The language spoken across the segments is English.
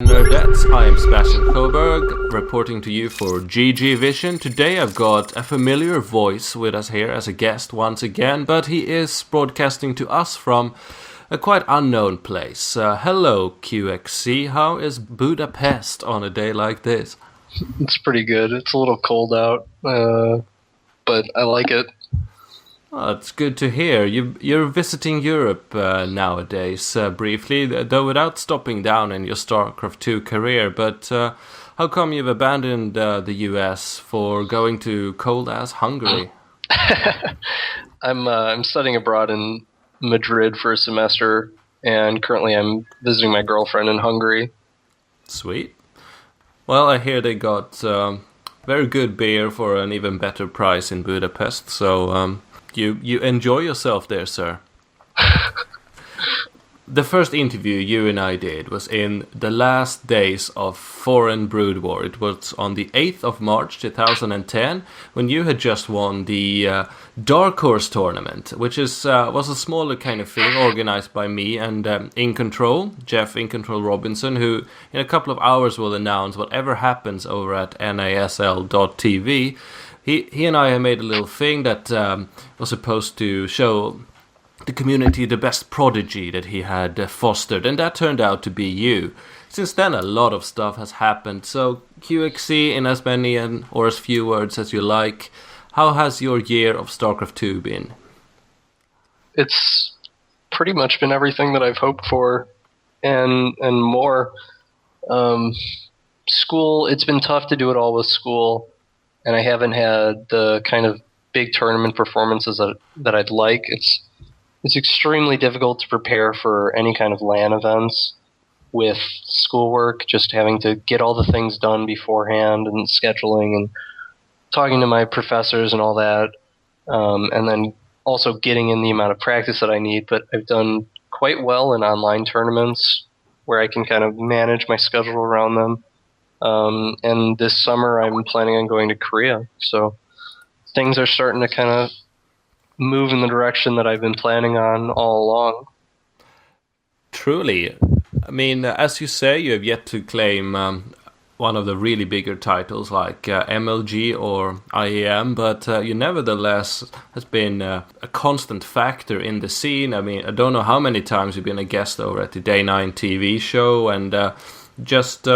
Nerdettes, I am Sebastian Koberg, reporting to you for GGvision. Today I've got a familiar voice with us here as a guest once again, but he is broadcasting to us from a quite unknown place. Hello QXC, how is Budapest on a day like this? It's pretty good. It's a little cold out, but I like it. Oh, it's good to hear. You're visiting Europe nowadays, briefly, though without stopping down in your Starcraft 2 career. But how come you've abandoned the US for going to cold-ass Hungary? I'm studying abroad in Madrid for a semester, and currently I'm visiting my girlfriend in Hungary. Sweet. Well, I hear they got very good beer for an even better price in Budapest, so... You enjoy yourself there, sir. The first interview you and I did was in the last days of Foreign Brood War. It was on the 8th of March 2010, when you had just won the Dark Horse tournament, which was a smaller kind of thing organized by me and Jeff In Control Robinson, who in a couple of hours will announce whatever happens over at NASL.tv. He and I have made a little thing that was supposed to show the community the best prodigy that he had fostered, and that turned out to be you. Since then, a lot of stuff has happened. So, QXC, in as many or as few words as you like, how has your year of StarCraft 2 been? It's pretty much been everything that I've hoped for, and more. School, it's been tough to do it all with school. And I haven't had the kind of big tournament performances that I'd like. It's extremely difficult to prepare for any kind of LAN events with schoolwork, just having to get all the things done beforehand and scheduling and talking to my professors and all that, and then also getting in the amount of practice that I need. But I've done quite well in online tournaments where I can kind of manage my schedule around them. And this summer I'm planning on going to Korea. So things are starting to kind of move in the direction that I've been planning on all along. Truly. I mean, as you say, you have yet to claim one of the really bigger titles like MLG or IEM, but you nevertheless has been a constant factor in the scene. I mean, I don't know how many times you've been a guest over at the Day 9 TV show, and just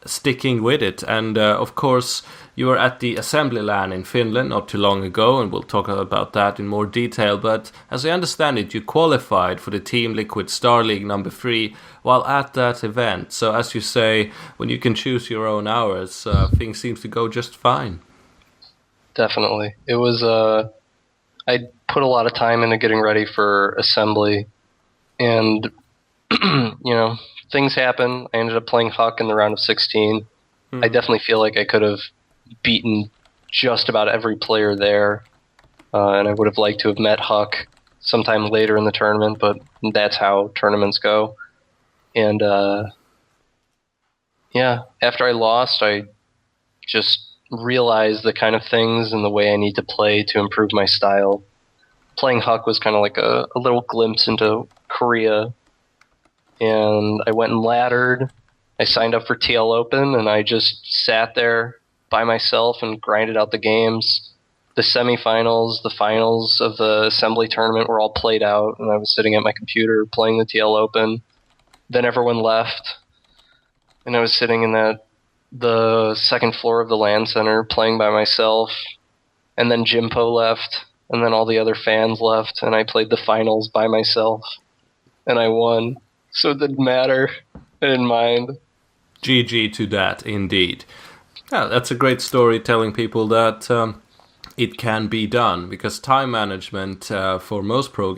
sticking with it. And of course, you were at the Assembly LAN in Finland not too long ago, and we'll talk about that in more detail. But as I understand it, you qualified for the Team Liquid Star League number 3 while at that event. So as you say, when you can choose your own hours, things seem to go just fine. Definitely. It was, I put a lot of time into getting ready for Assembly, and, things happen. I ended up playing Huck in the round of 16. I definitely feel like I could have beaten just about every player there, and I would have liked to have met Huck sometime later in the tournament, but that's how tournaments go. And after I lost, I just realized the kind of things and the way I need to play to improve my style. Playing Huck was kind of like a little glimpse into Korea. And I went and laddered. I signed up for TL Open, and I just sat there by myself and grinded out the games. The semifinals, the finals of the Assembly tournament were all played out, and I was sitting at my computer playing the TL Open. Then everyone left, and I was sitting in the second floor of the LAN center playing by myself. And then Jimpo left, and then all the other fans left, and I played the finals by myself, and I won. So it didn't matter. I didn't mind. GG to that, indeed. Yeah, that's a great story telling people that it can be done, because time management for most foreign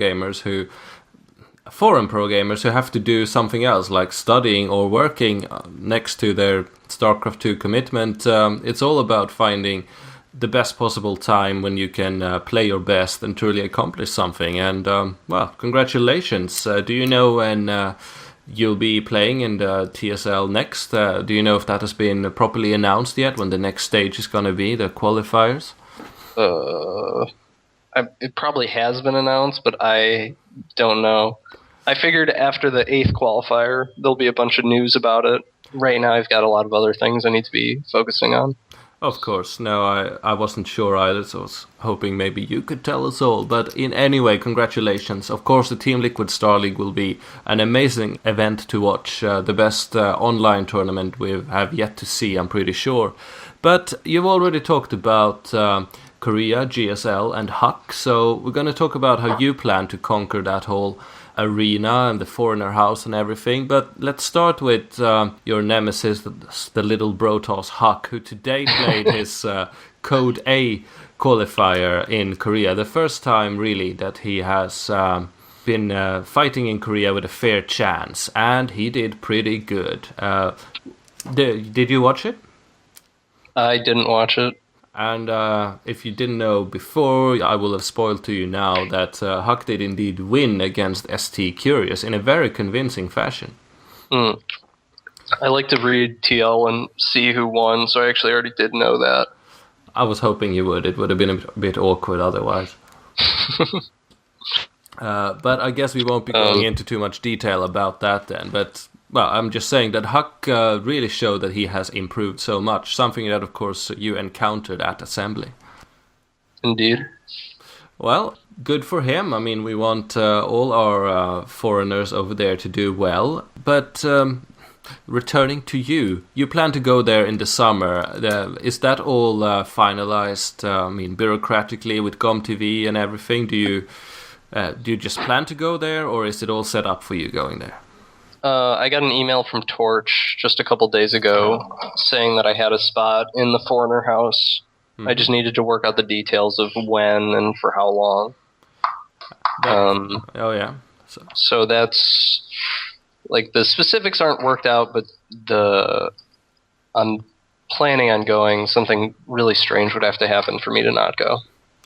pro gamers who have to do something else, like studying or working next to their StarCraft 2 commitment, it's all about finding the best possible time when you can play your best and truly accomplish something. And, congratulations. Do you know when you'll be playing in the TSL next? Do you know if that has been properly announced yet, when the next stage is going to be, the qualifiers? It probably has been announced, but I don't know. I figured after the 8th qualifier, there'll be a bunch of news about it. right now I've got a lot of other things I need to be focusing on. Of course, no, I wasn't sure either, so I was hoping maybe you could tell us all. But in any way, congratulations. Of course, the Team Liquid Star League will be an amazing event to watch, the best online tournament we have yet to see, I'm pretty sure. But you've already talked about Korea, GSL, and Huck, so we're going to talk about how you plan to conquer that whole arena and the foreigner house and everything. But let's start with your nemesis, the little Brotos Huck, who today played his Code A qualifier in Korea. The first time, really, that he has been fighting in Korea with a fair chance. And he did pretty good. Did you watch it? I didn't watch it. And if you didn't know before, I will have spoiled to you now that Huck did indeed win against ST Curious in a very convincing fashion. I like to read TL and see who won, so I actually already did know that. I was hoping you would. It would have been a bit awkward otherwise. But I guess we won't be going into too much detail about that then. But well, I'm just saying that Huck really showed that he has improved so much, something that, of course, you encountered at Assembly. Indeed. Well, good for him. I mean, we want all our foreigners over there to do well. But returning to you, you plan to go there in the summer. Is that all finalized, I mean, bureaucratically with GomTV and everything? Do you just plan to go there, or is it all set up for you going there? I got an email from Torch just a couple days ago saying that I had a spot in the foreigner house. I just needed to work out the details of when and for how long. Oh yeah. So that's like the specifics aren't worked out, but I'm planning on going. Something really strange would have to happen for me to not go.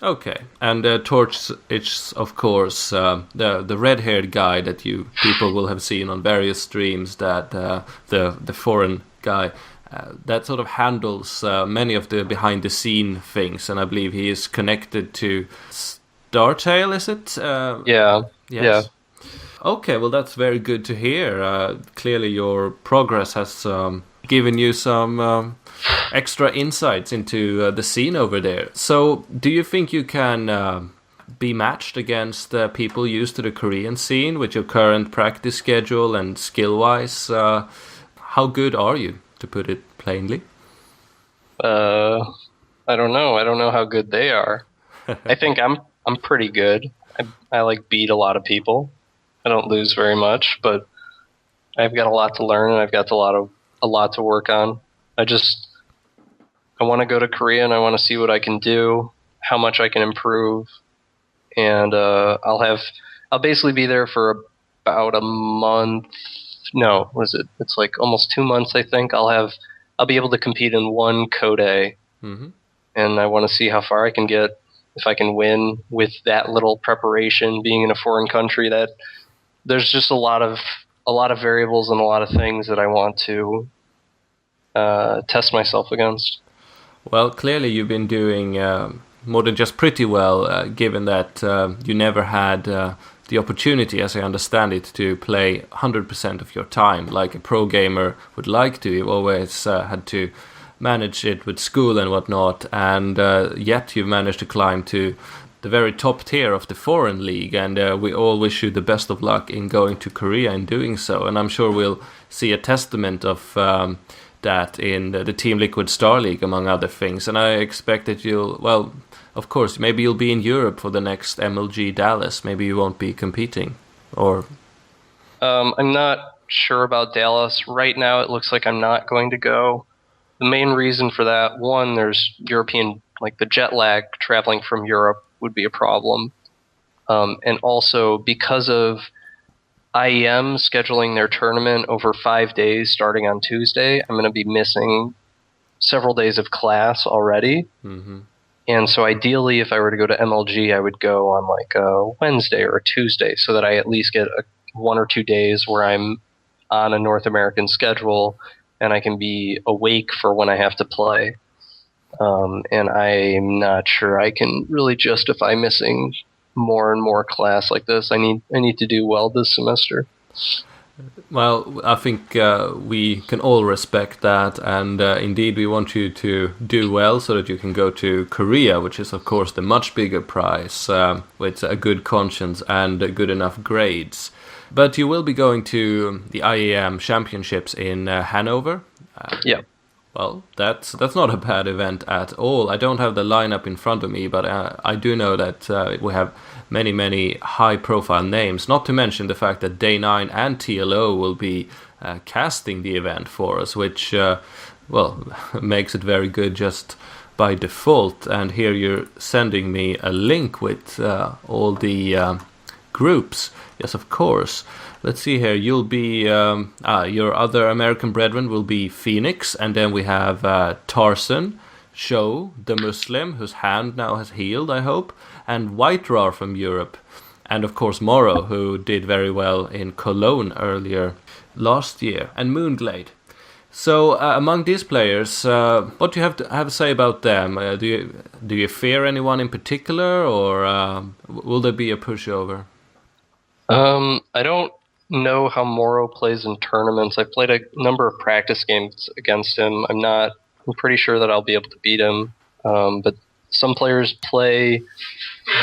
Okay, and Torch is, of course, the red-haired guy that you people will have seen on various streams, that the foreign guy that sort of handles many of the behind-the-scene things, and I believe he is connected to Startail, is it? Yeah. Yes. Yeah. Okay, well, that's very good to hear. Clearly, your progress has given you some extra insights into the scene over there. So, do you think you can be matched against people used to the Korean scene with your current practice schedule and skill-wise? How good are you, to put it plainly? I don't know. I don't know how good they are. I think I'm pretty good. I like beat a lot of people. I don't lose very much, but I've got a lot to learn and I've got a lot to work on. I want to go to Korea and I want to see what I can do, how much I can improve, and I'll basically be there for about a month. No, what is it? It's like almost 2 months, I think. I'll be able to compete in one Code A, and I want to see how far I can get. If I can win with that little preparation, being in a foreign country, that there's just a lot of variables and a lot of things that I want to test myself against. Well, clearly you've been doing more than just pretty well, given that you never had the opportunity, as I understand it, to play 100% of your time like a pro gamer would like to. You've always had to manage it with school and whatnot, and yet you've managed to climb to the very top tier of the foreign league, and we all wish you the best of luck in going to Korea and doing so. And I'm sure we'll see a testament of that in the Team Liquid Star League, among other things. And I expect that well, of course, maybe you'll be in Europe for the next MLG Dallas. Maybe you won't be competing, or... I'm not sure about Dallas. Right now it looks like I'm not going to go. The main reason for that, one, there's European, like the jet lag traveling from Europe would be a problem. And also because of IEM scheduling their tournament over 5 days starting on Tuesday, I'm going to be missing several days of class already. And so ideally, if I were to go to MLG, I would go on like a Wednesday or a Tuesday so that I at least get 1 or 2 days where I'm on a North American schedule and I can be awake for when I have to play. And I'm not sure I can really justify missing more and more class like this. I need to do well this semester. Well, I think we can all respect that, and indeed we want you to do well so that you can go to Korea, which is of course the much bigger prize, with a good conscience and good enough grades. But you will be going to the IEM Championships in Hannover. Yeah. Well, that's not a bad event at all. I don't have the lineup in front of me, but I do know that we have many high-profile names. Not to mention the fact that Day 9 and TLO will be casting the event for us, which makes it very good just by default. And here you're sending me a link with all the groups. Yes, of course. Let's see here. You'll be your other American brethren will be Phoenix, and then we have Tarzan, Show, the Muslim, whose hand now has healed, I hope, and White Rar from Europe, and of course Morrow, who did very well in Cologne earlier last year, and Moonglade. So among these players, what do you have to say about them? Do you fear anyone in particular, or will there be a pushover? I don't know how Morrow plays in tournaments. I've played a number of practice games against him. I'm pretty sure that I'll be able to beat him. But some players play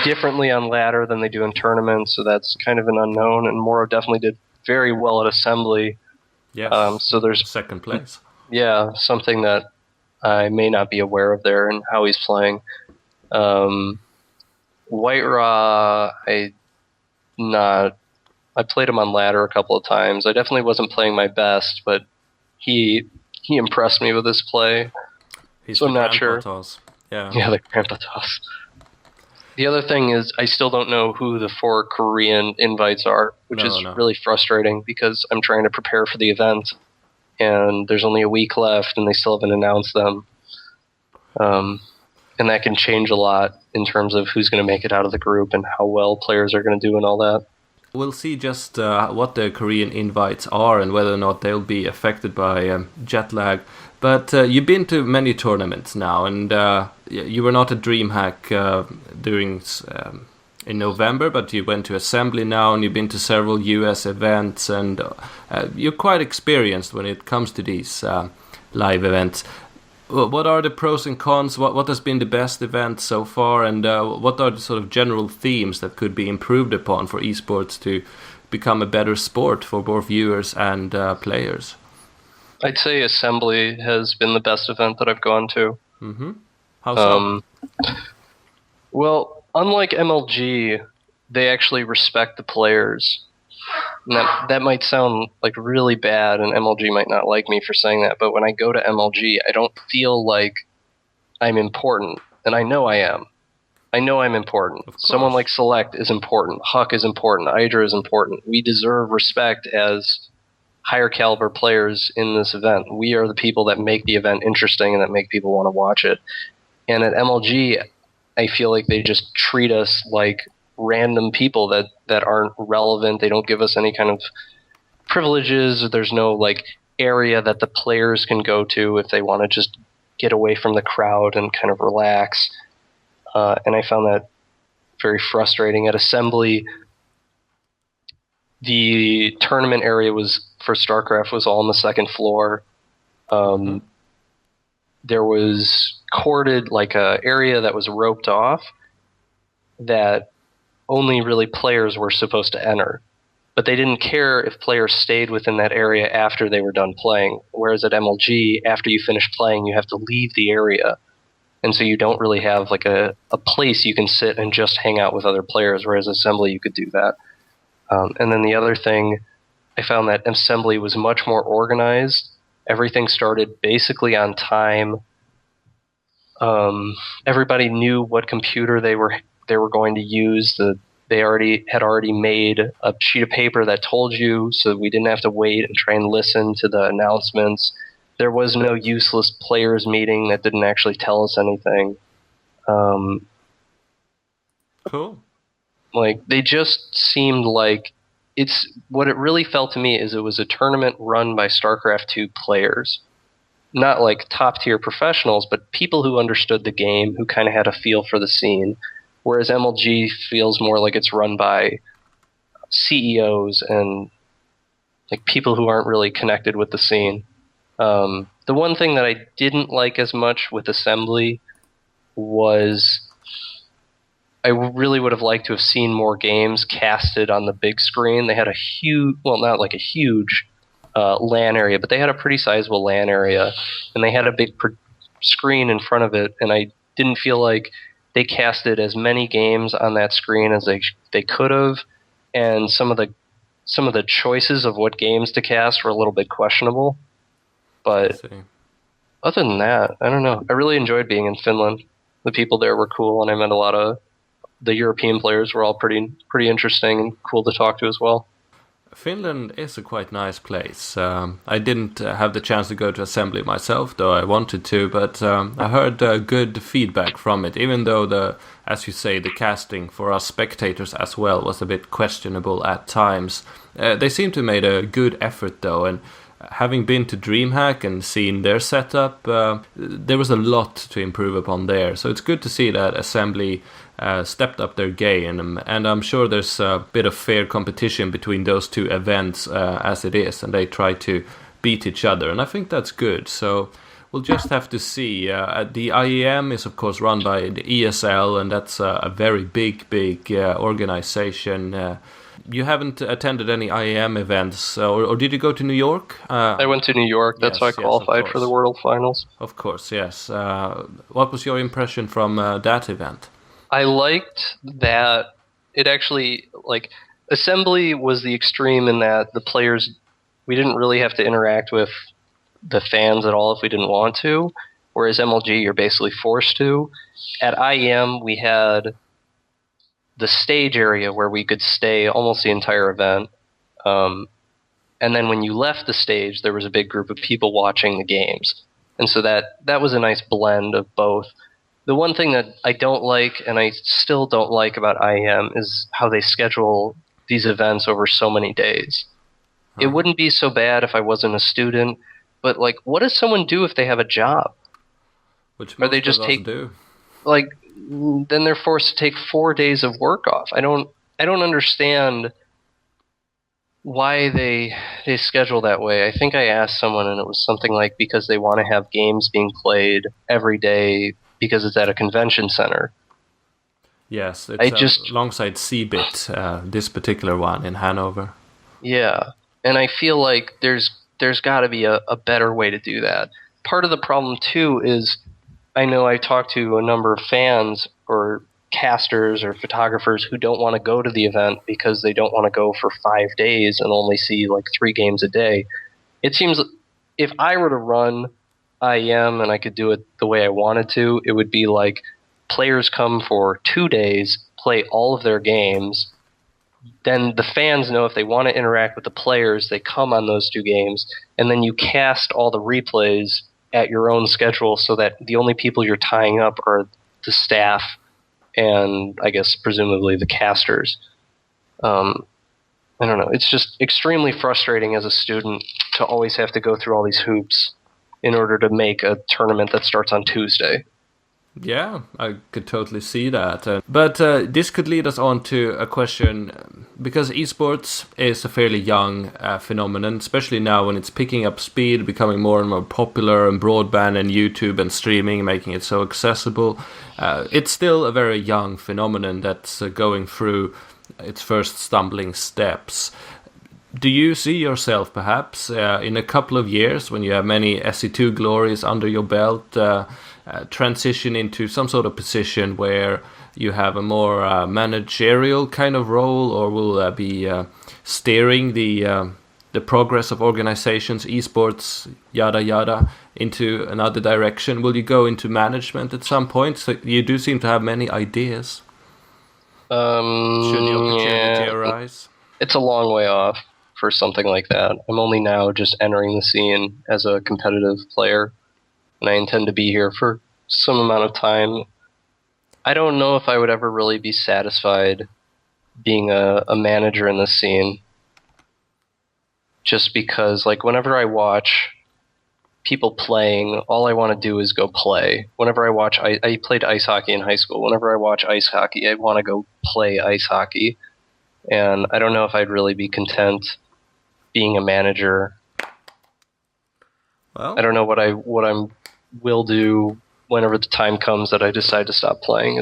differently on ladder than they do in tournaments, so that's kind of an unknown. And Morrow definitely did very well at Assembly. Yes. So there's second place. Yeah, something that I may not be aware of there and how he's playing. White Raw, I played him on ladder a couple of times. I definitely wasn't playing my best, but he impressed me with his play. He's so I'm not sure. Toss. Yeah, the grandpa toss. The other thing is I still don't know who the 4 Korean invites are, which is really frustrating because I'm trying to prepare for the event, and there's only a week left, and they still haven't announced them. And that can change a lot in terms of who's going to make it out of the group and how well players are going to do and all that. We'll see just what the Korean invites are and whether or not they'll be affected by jet lag. But you've been to many tournaments now, and you were not at DreamHack in November, but you went to Assembly now, and you've been to several US events, and you're quite experienced when it comes to these live events. What are the pros and cons? What has been the best event so far, and what are the sort of general themes that could be improved upon for esports to become a better sport for both viewers and players? I'd say Assembly has been the best event that I've gone to. Mm-hmm. How so? Well, unlike MLG, they actually respect the players. And that might sound like really bad, and MLG might not like me for saying that, but when I go to MLG, I don't feel like I'm important, and I know I am. I know I'm important. Someone like Select is important. Huck is important. Hydra is important. We deserve respect as higher caliber players in this event. We are the people that make the event interesting and that make people want to watch it. And at MLG, I feel like they just treat us like random people that aren't relevant. They don't give us any kind of privileges. There's no like area that the players can go to if they want to just get away from the crowd and kind of relax. And I found that very frustrating. At Assembly, the tournament area for Starcraft was all on the second floor. There was corded like a area that was roped off that only really players were supposed to enter. But they didn't care if players stayed within that area after they were done playing. Whereas at MLG, after you finish playing, you have to leave the area. And so you don't really have like a place you can sit and just hang out with other players, whereas Assembly, you could do that. And then the other thing, I found that Assembly was much more organized. Everything started basically on time. Everybody knew what computer they were going to use. They had already made a sheet of paper that told you, so we didn't have to wait and try and listen to the announcements. There was no useless players meeting that didn't actually tell us anything. Cool. Like, they just seemed like what it really felt to me is it was a tournament run by StarCraft 2 players. Not like top tier professionals, but people who understood the game, who kind of had a feel for the scene. Whereas MLG feels more like it's run by CEOs and like people who aren't really connected with the scene. The one thing that I didn't like as much with Assembly was I really would have liked to have seen more games casted on the big screen. They had a huge, well, not like a huge LAN area, but they had a pretty sizable LAN area, and they had a big screen in front of it, and I didn't feel like they casted as many games on that screen as they could have, and some of the choices of what games to cast were a little bit questionable. But other than that, I don't know. I really enjoyed being in Finland. The people there were cool, and I met a lot of the European players were all pretty interesting and cool to talk to as well. Finland is a quite nice place. I didn't have the chance to go to Assembly myself, though I wanted to, but I heard good feedback from it, even though as you say, the casting for us spectators as well was a bit questionable at times. They seem to have made a good effort, though, and having been to DreamHack and seen their setup, there was a lot to improve upon there. So it's good to see that Assembly stepped up their game, and I'm sure there's a bit of fair competition between those two events as it is, and they try to beat each other, and I think that's good. So we'll just have to see. The IEM is of course run by the ESL, and that's a very big organization. You haven't attended any IEM events, or did you go to New York? I went to New York. That's how I qualified for the World Finals. Of course, yes. What was your impression from that event? I liked that it actually, like, Assembly was the extreme in that the players, we didn't really have to interact with the fans at all if we didn't want to, whereas MLG, you're basically forced to. At IEM, we had the stage area where we could stay almost the entire event. And then when you left the stage, there was a big group of people watching the games. And so that was a nice blend of both. The one thing that I don't like, and I still don't like about IEM, is how they schedule these events over so many days. It wouldn't be so bad if I wasn't a student, but like, what does someone do if they have a job? Which most of us do. Like, then they're forced to take 4 days of work off. I don't understand why they schedule that way. I think I asked someone, and it was something like because they want to have games being played every day because it's at a convention center. Yes, it's alongside CeBIT, this particular one in Hannover. Yeah, and I feel like there's got to be a better way to do that. Part of the problem, too, is I know I talked to a number of fans or casters or photographers who don't want to go to the event because they don't want to go for 5 days and only see like 3 games a day. It seems if I were to run IEM and I could do it the way I wanted to, it would be like players come for 2 days, play all of their games, then the fans know if they want to interact with the players, they come on those 2 games, and then you cast all the replays at your own schedule so that the only people you're tying up are the staff and I guess presumably the casters. I don't know. It's just extremely frustrating as a student to always have to go through all these hoops in order to make a tournament that starts on Tuesday. Yeah, I could totally see that. But this could lead us on to a question, because esports is a fairly young phenomenon, especially now when it's picking up speed, becoming more and more popular, and broadband and YouTube and streaming, making it so accessible. It's still a very young phenomenon that's going through its first stumbling steps. Do you see yourself perhaps in a couple of years, when you have many SE2 glories under your belt, transition into some sort of position where you have a more managerial kind of role, or will be steering the progress of organizations, esports, yada yada, into another direction? Will you go into management at some point? So you do seem to have many ideas. Should the opportunity arise? It's a long way off for something like that. I'm only now just entering the scene as a competitive player, and I intend to be here for some amount of time. I don't know if I would ever really be satisfied being a manager in this scene, just because, like, whenever I watch people playing, all I want to do is go play. Whenever I watch, I played ice hockey in high school. Whenever I watch ice hockey, I want to go play ice hockey, and I don't know if I'd really be content being a manager. Well, I don't know what I will do whenever the time comes that I decide to stop playing.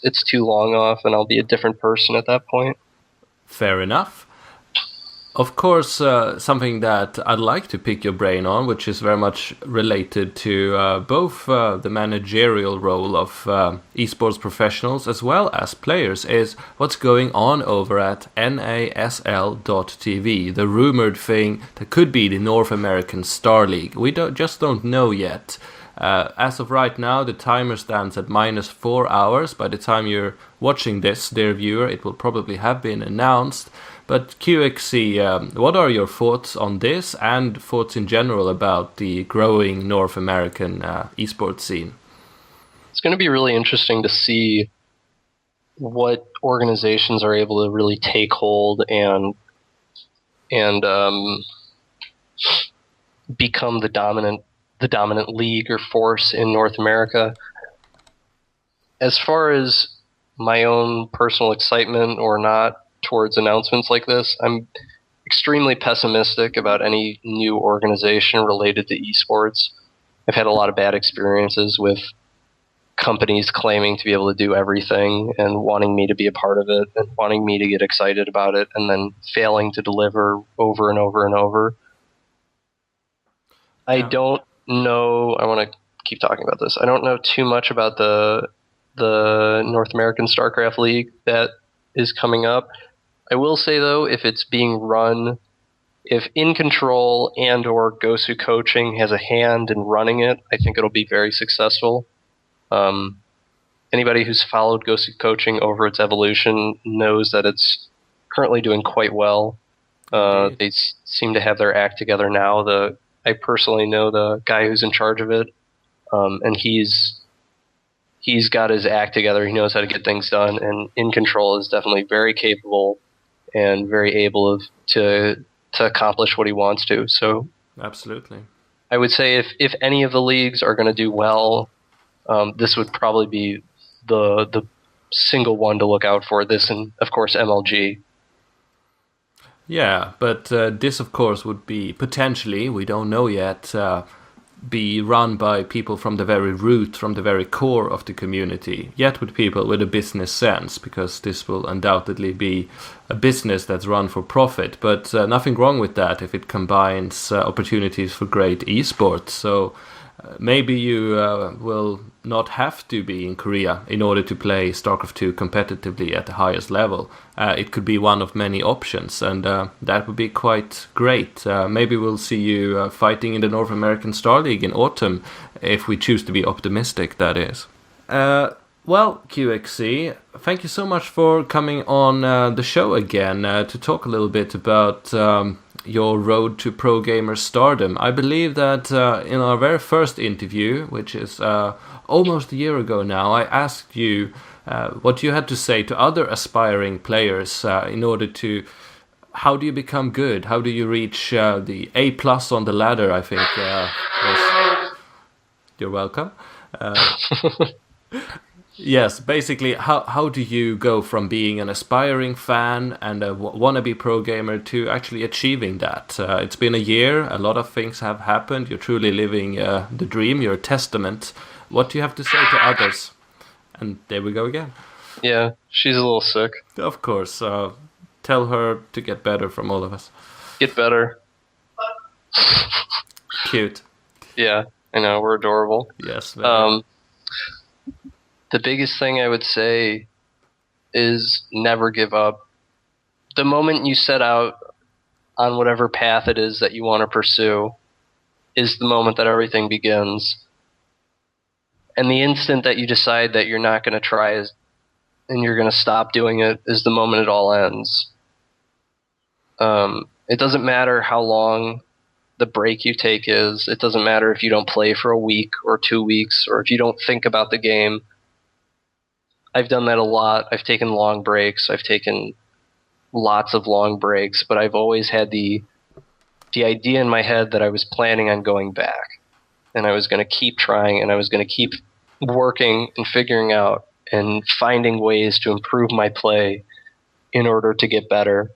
It's too long off, and I'll be a different person at that point. fair enough. Of course, something that I'd like to pick your brain on, which is very much related to both the managerial role of esports professionals as well as players, is what's going on over at NASL.tv, the rumored thing that could be the North American Star League. We just don't know yet. As of right now, the timer stands at -4 hours. By the time you're watching this, dear viewer, it will probably have been announced. But QXC, what are your thoughts on this and thoughts in general about the growing North American esports scene? It's going to be really interesting to see what organizations are able to really take hold and become the dominant league or force in North America. As far as my own personal excitement or not towards announcements like this, I'm extremely pessimistic about any new organization related to esports. I've had a lot of bad experiences with companies claiming to be able to do everything and wanting me to be a part of it and wanting me to get excited about it and then failing to deliver over and over and over. I don't know. I want to keep talking about this. I don't know too much about the North American Starcraft League that is coming up. I will say, though, if it's being run, if In Control and or Gosu Coaching has a hand in running it, I think it'll be very successful. Anybody who's followed Gosu Coaching over its evolution knows that it's currently doing quite well. They seem to have their act together now. I personally know the guy who's in charge of it, and he's got his act together. He knows how to get things done, and In Control is definitely very capable and very able to accomplish what he wants to. So absolutely, I would say if any of the leagues are going to do well, this would probably be the single one to look out for. This and of course MLG. Yeah, but this of course would be potentially, we don't know yet, be run by people from the very root, from the very core of the community, yet with people with a business sense, because this will undoubtedly be a business that's run for profit, but nothing wrong with that if it combines opportunities for great esports. So maybe you will not have to be in Korea in order to play StarCraft 2 competitively at the highest level. It could be one of many options, and that would be quite great. Maybe we'll see you fighting in the North American Star League in autumn, if we choose to be optimistic, that is. Well, QXC, thank you so much for coming on the show again to talk a little bit about your road to pro gamer stardom. I believe that in our very first interview, which is almost a year ago now, I asked you what you had to say to other aspiring players in order to, how do you become good? How do you reach the A+ on the ladder, I think. You're welcome. Yes, basically, how do you go from being an aspiring fan and a wannabe pro gamer to actually achieving that? It's been a year, a lot of things have happened, you're truly living the dream, you're a testament. What do you have to say to others? And there we go again. Yeah, she's a little sick. Of course, tell her to get better from all of us. Get better. Cute. Yeah, I know, we're adorable. Yes. Very. The biggest thing I would say is never give up. The moment you set out on whatever path it is that you want to pursue is the moment that everything begins. And the instant that you decide that you're not going to try and you're going to stop doing it is the moment it all ends. It doesn't matter how long the break you take is. It doesn't matter if you don't play for a week or 2 weeks or if you don't think about the game. I've done that a lot. I've taken long breaks. I've taken lots of long breaks, but I've always had the idea in my head that I was planning on going back, and I was going to keep trying, and I was going to keep working and figuring out and finding ways to improve my play in order to get better.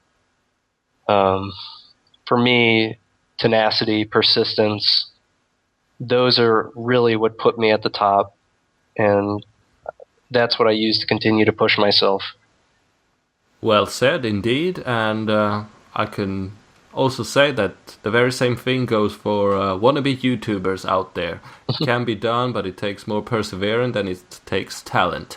for me, tenacity, persistence, those are really what put me at the top. And that's what I use to continue to push myself. Well said, indeed. And I can also say that the very same thing goes for wannabe YouTubers out there. It can be done, but it takes more perseverance and it takes talent.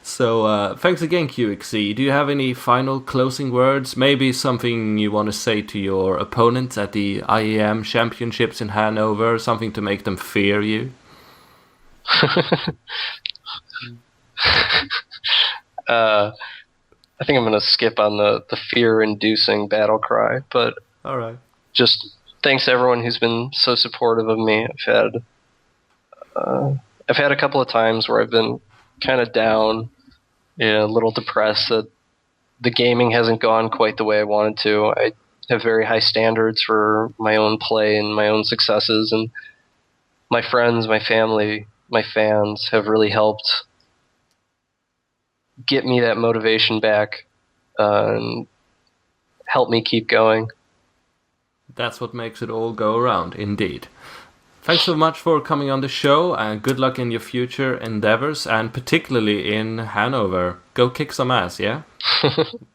So thanks again, QXC. Do you have any final closing words? Maybe something you want to say to your opponents at the IEM Championships in Hannover? Something to make them fear you? I think I'm going to skip on the fear-inducing battle cry, but all right. Just thanks to everyone who's been so supportive of me. I've had a couple of times where I've been kind of down, a little depressed that the gaming hasn't gone quite the way I wanted to. I have very high standards for my own play and my own successes, and my friends, my family, my fans have really helped get me that motivation back and help me keep going. That's what makes it all go around, indeed. Thanks so much for coming on the show, and good luck in your future endeavors, and particularly in Hannover. Go kick some ass, yeah?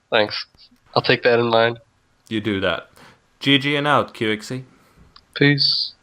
Thanks. I'll take that in mind. You do that. GG and out, QXC. Peace.